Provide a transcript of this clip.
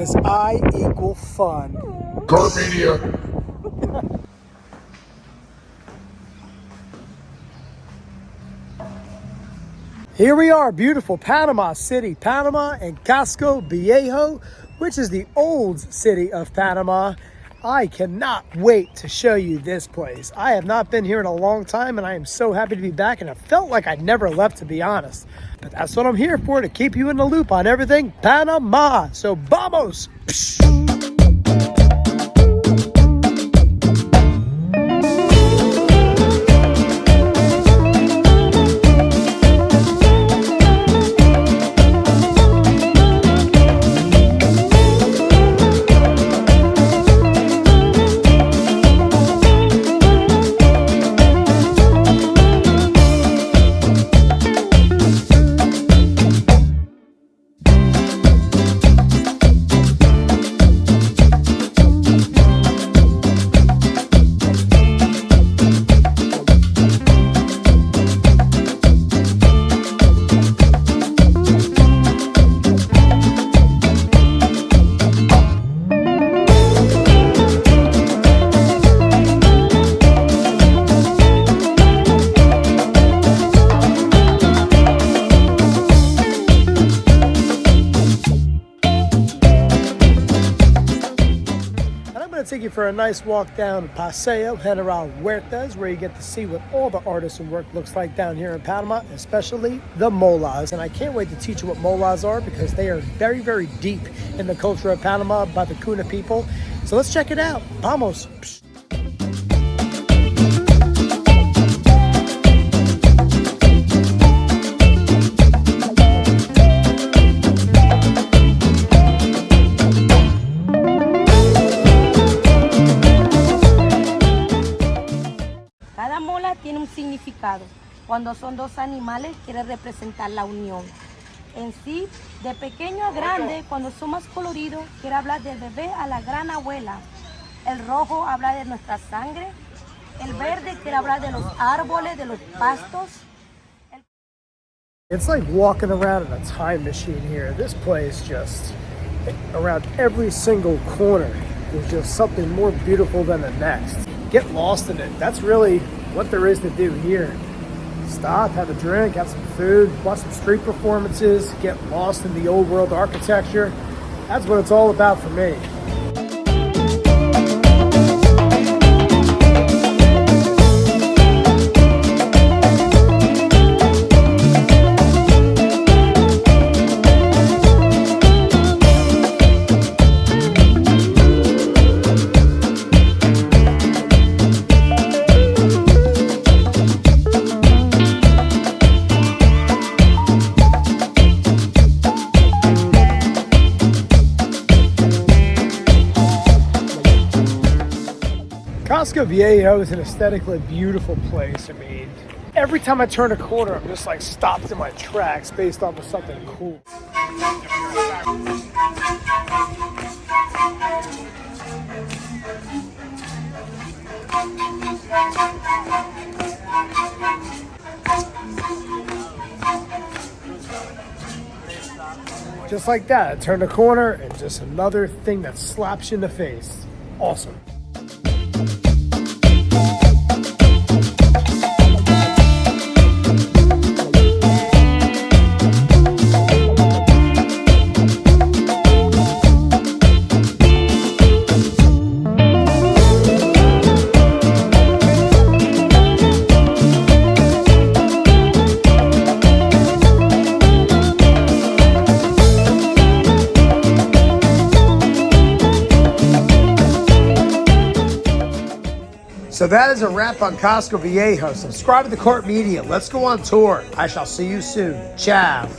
because I equal fun. Carmedia. Here we are, beautiful Panama City, Panama, and Casco Viejo, which is the old city of Panama. I cannot wait to show you this place. I have not been here in a long time, and I am so happy to be back, and it felt like I never left, to be honest. But that's what I'm here for, to keep you in the loop on everything Panama. So vamos! Take you for a nice walk down Paseo General Huertas, where you get to see what all the artisan work looks like down here in Panama, especially the molas. And I can't wait to teach you what molas are, because they are very, very deep in the culture of Panama by the Kuna people. So let's check it out. Vamos. Cada mola tiene un significado. Cuando son dos animales, quiere representar la unión. En sí, de pequeño a grande, cuando son más coloridos, quiere hablar del bebé a la gran abuela. El rojo habla de nuestra sangre. El verde quiere hablar de los árboles, de los pastos. It's like walking around in a time machine here. This place just, around every single corner, there's just something more beautiful than the next. Get lost in it. That's really what there is to do here. Stop, have a drink, have some food, watch some street performances, get lost in the old world architecture. That's what it's all about for me. Casco Viejo is an aesthetically beautiful place. I mean, every time I turn a corner, I'm just like stopped in my tracks based off of something cool. Just like that, I turned a corner and just another thing that slaps you in the face. Awesome. So that is a wrap on Casco Viejo. Subscribe to the Court Media. Let's go on tour. I shall see you soon. Ciao.